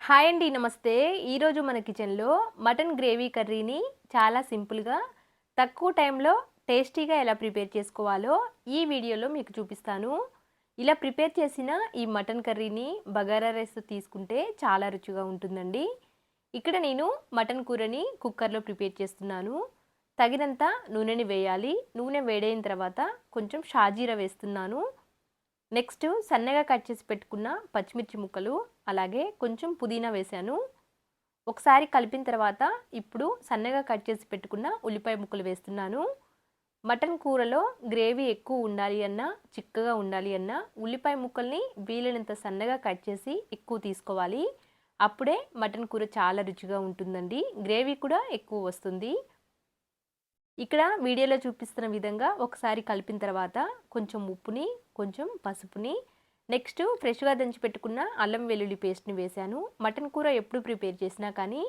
Hi అండి. నమస్తే. ఈరోజు మన కిచెన్‌లో మటన్ గ్రేవీ కర్రీని చాలా సింపుల్‌గా, తక్కువ టైంలో టేస్టీగా ఎలా ప్రిపేర్ చేసుకోవాలో ఈ వీడియోలో మీకు చూపిస్తాను. ఇలా ప్రిపేర్ చేసిన ఈ మటన్ కర్రీని బగారా రైస్‌తో తీసుకుంటే చాలా రుచిగా ఉంటుందండి. ఇక్కడ నేను మటన్ కూరని కుక్కర్‌లో ప్రిపేర్ చేస్తున్నాను. తగినంత నూనెని వేయాలి. నూనె వేడైన తర్వాత కొంచెం షాజీరా వేస్తున్నాను. నెక్స్ట్ సన్నగా కట్ చేసి పెట్టుకున్న పచ్చిమిర్చి ముక్కలు, అలాగే కొంచెం పుదీనా వేశాను. ఒకసారి కలిపిన తర్వాత ఇప్పుడు సన్నగా కట్ చేసి పెట్టుకున్న ఉల్లిపాయ ముక్కలు వేస్తున్నాను. మటన్ కూరలో గ్రేవీ ఎక్కువ ఉండాలి అన్నా, చిక్కగా ఉండాలి అన్నా ఉల్లిపాయ ముక్కల్ని వీలైనంత సన్నగా కట్ చేసి ఎక్కువ తీసుకోవాలి. అప్పుడే మటన్ కూర చాలా రుచిగా ఉంటుందండి. గ్రేవీ కూడా ఎక్కువ వస్తుంది. ఇక్కడ వీడియోలో చూపిస్తున్న విధంగా ఒకసారి కలిపిన తర్వాత కొంచెం ఉప్పుని, కొంచెం పసుపుని, నెక్స్ట్ ఫ్రెష్‌గా దంచి పెట్టుకున్న అల్లం వెల్లుల్లి పేస్ట్‌ని వేశాను. మటన్ కూర ఎప్పుడు ప్రిపేర్ చేసినా కానీ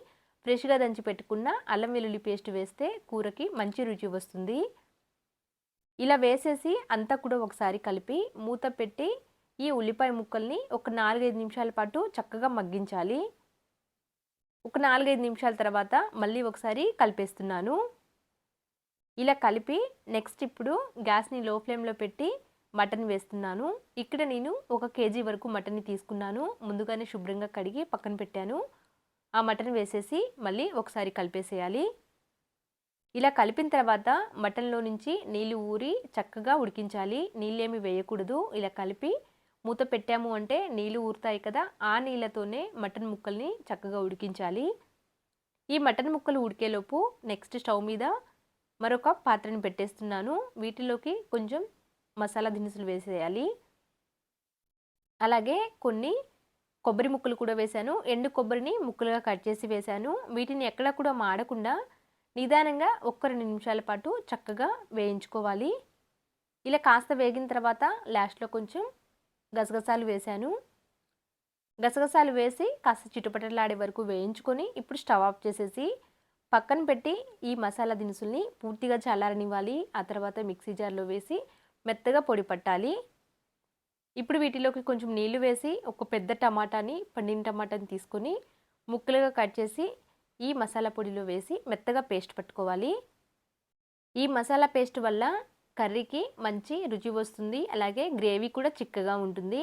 ఫ్రెష్‌గా దంచి పెట్టుకున్న అల్లం వెల్లుల్లి పేస్ట్ వేస్తే కూరకి మంచి రుచి వస్తుంది. ఇలా వేసేసి అంతా కూడా ఒకసారి కలిపి మూత పెట్టి ఈ ఉల్లిపాయ ముక్కల్ని ఒక 4, 5 నిమిషాల పాటు చక్కగా మగ్గించాలి. ఒక 4, 5 నిమిషాల తర్వాత మళ్ళీ ఒకసారి కలిపేస్తున్నాను. ఇలా కలిపి నెక్స్ట్ ఇప్పుడు గ్యాస్‌ని లో ఫ్లేమ్‌లో పెట్టి మటన్ వేస్తున్నాను. ఇక్కడ నేను 1 కేజీ వరకు మటన్‌ని తీసుకున్నాను. ముందుగానే శుభ్రంగా కడిగి పక్కన పెట్టాను. ఆ మటన్ వేసేసి మళ్ళీ ఒకసారి కలిపేసేయాలి. ఇలా కలిపిన తర్వాత మటన్‌లో నుంచి నీళ్లు ఊరి చక్కగా ఉడికించాలి. నీళ్ళేమి వేయకూడదు. ఇలా కలిపి మూత పెట్టాము అంటే నీళ్లు ఊరుతాయి కదా! ఆ నీళ్లతోనే మటన్ ముక్కల్ని చక్కగా ఉడికించాలి. ఈ మటన్ ముక్కలు ఉడికేలోపు నెక్స్ట్ స్టవ్ మీద మరొక పాత్రని పెట్టేస్తున్నాను. వీటిలోకి కొంచెం మసాలా దినుసులు వేసేయాలి. అలాగే కొన్ని కొబ్బరి ముక్కలు కూడా వేశాను. ఎండు కొబ్బరిని ముక్కలుగా కట్ చేసి వేశాను. వీటిని ఎక్కడ కూడా మాడకుండా నిదానంగా ఒక్క 2 నిమిషాల పాటు చక్కగా వేయించుకోవాలి. ఇలా కాస్త వేగిన తర్వాత లాస్ట్‌లో కొంచెం గసగసాలు వేశాను. గసగసాలు వేసి కాస్త చిటపటలాడే వరకు వేయించుకొని ఇప్పుడు స్టవ్ ఆఫ్ చేసేసి పక్కన పెట్టి ఈ మసాలా దినుసుల్ని పూర్తిగా చల్లారనివ్వాలి. ఆ తర్వాత మిక్సీ జార్‌లో వేసి మెత్తగా పొడి పట్టాలి. ఇప్పుడు వీటిలోకి కొంచెం నీళ్లు వేసి ఒక పెద్ద టమాటాని, పండిన టమాటాని తీసుకొని ముక్కలుగా కట్ చేసి ఈ మసాలా పొడిలో వేసి మెత్తగా పేస్ట్ పట్టుకోవాలి. ఈ మసాలా పేస్ట్ వల్ల కర్రీకి మంచి రుచి వస్తుంది. అలాగే గ్రేవీ కూడా చిక్కగా ఉంటుంది.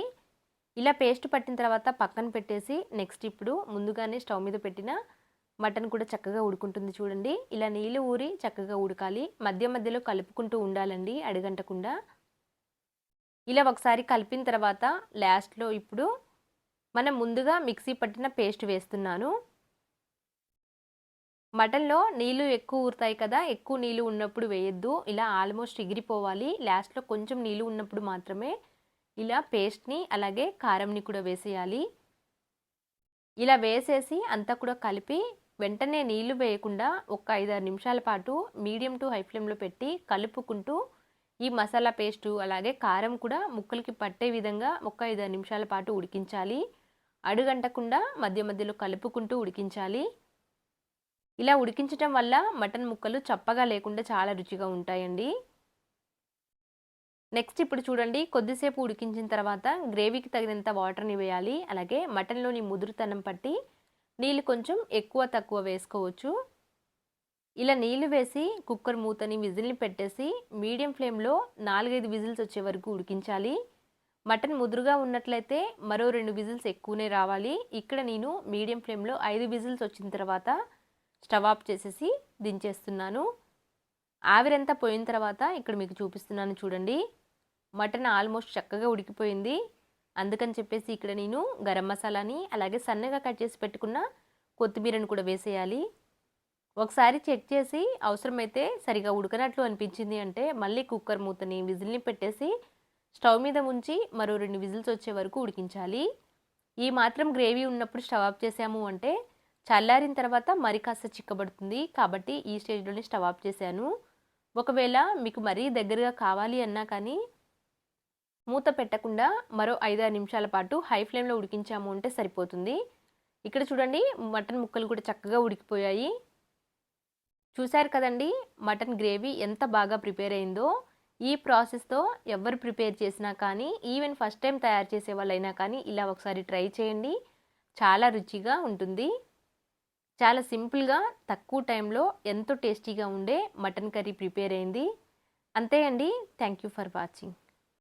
ఇలా పేస్ట్ పట్టిన తర్వాత పక్కన పెట్టేసి నెక్స్ట్ ఇప్పుడు ముందుగానే స్టవ్ మీద పెట్టిన మటన్ కూడా చక్కగా ఉడుకుంటుంది చూడండి. ఇలా నీళ్లు ఊరి చక్కగా ఉడకాలి. మధ్య మధ్యలో కలుపుకుంటూ ఉండాలండి అడుగంటకుండా. ఇలా ఒకసారి కలిపిన తర్వాత లాస్ట్‌లో ఇప్పుడు మనం ముందుగా మిక్సీ పట్టిన పేస్ట్ వేస్తున్నాను. మటన్‌లో నీళ్లు ఎక్కువ ఊరుతాయి కదా! ఎక్కువ నీళ్లు ఉన్నప్పుడు వేయొద్దు. ఇలా ఆల్మోస్ట్ ఎగిరిపోవాలి. లాస్ట్‌లో కొంచెం నీళ్లు ఉన్నప్పుడు మాత్రమే ఇలా పేస్ట్‌ని అలాగే కారంని కూడా వేసేయాలి. ఇలా వేసేసి అంతా కూడా కలిపి వెంటనే నీళ్లు వేయకుండా ఒక 5, 6 నిమిషాల పాటు మీడియం టు హై ఫ్లేమ్‌లో పెట్టి కలుపుకుంటూ ఈ మసాలా పేస్టు అలాగే కారం కూడా ముక్కలకి పట్టే విధంగా ఒక 5, 6 నిమిషాల పాటు ఉడికించాలి. అడుగంటకుండా మధ్య మధ్యలో కలుపుకుంటూ ఉడికించాలి. ఇలా ఉడికించటం వల్ల మటన్ ముక్కలు చప్పగా లేకుండా చాలా రుచిగా ఉంటాయండి. నెక్స్ట్ ఇప్పుడు చూడండి కొద్దిసేపు ఉడికించిన తర్వాత గ్రేవీకి తగినంత వాటర్‌ని వేయాలి. అలాగే మటన్‌లోని ముదురుతనం పట్టి నీళ్ళు కొంచెం ఎక్కువ తక్కువ వేసుకోవచ్చు. ఇలా నీళ్లు వేసి కుక్కర్ మూతని విజిల్‌ని పెట్టేసి మీడియం ఫ్లేమ్‌లో 4, 5 విజిల్స్ వచ్చే వరకు ఉడికించాలి. మటన్ ముదురుగా ఉన్నట్లయితే మరో 2 విజిల్స్ ఎక్కువనే రావాలి. ఇక్కడ నేను మీడియం ఫ్లేమ్‌లో 5 విజిల్స్ వచ్చిన తర్వాత స్టవ్ ఆఫ్ చేసేసి దించేస్తున్నాను. ఆవిరంతా పోయిన తర్వాత ఇక్కడ మీకు చూపిస్తున్నాను చూడండి. మటన్ ఆల్మోస్ట్ చక్కగా ఉడికిపోయింది. అందుకని చెప్పేసి ఇక్కడ నేను గరం మసాలాని అలాగే సన్నగా కట్ చేసి పెట్టుకున్న కొత్తిమీరను కూడా వేసేయాలి. ఒకసారి చెక్ చేసి అవసరమైతే సరిగా ఉడకనట్లు అనిపించింది అంటే మళ్ళీ కుక్కర్ మూతని విజిల్‌ని పెట్టేసి స్టవ్ మీద ఉంచి మరో 2 విజిల్స్ వచ్చే వరకు ఉడికించాలి. ఈ మాత్రం గ్రేవీ ఉన్నప్పుడు స్టవ్ ఆఫ్ చేసాము అంటే చల్లారిన తర్వాత మరి కాస్త చిక్కబడుతుంది. కాబట్టి ఈ స్టేజ్‌లోనే స్టవ్ ఆఫ్ చేశాను. ఒకవేళ మీకు మరీ దగ్గరగా కావాలి అన్నా కానీ మూత పెట్టకుండా మరో 5, 6 నిమిషాల పాటు హై ఫ్లేమ్‌లో ఉడికించాము అంటే సరిపోతుంది. ఇక్కడ చూడండి మటన్ ముక్కలు కూడా చక్కగా ఉడికిపోయాయి. చూశారు కదండీ మటన్ గ్రేవీ ఎంత బాగా ప్రిపేర్ అయిందో. ఈ ప్రాసెస్‌తో ఎవరు ప్రిపేర్ చేసినా కానీ ఈవెన్ ఫస్ట్ టైం తయారు చేసే వాళ్ళైనా కానీ ఇలా ఒకసారి ట్రై చేయండి. చాలా రుచిగా ఉంటుంది. చాలా సింపుల్గా తక్కువ టైంలో ఎంతో టేస్టీగా ఉండే మటన్ కర్రీ ప్రిపేర్ అయింది. అంతే అండి. Thank you for watching.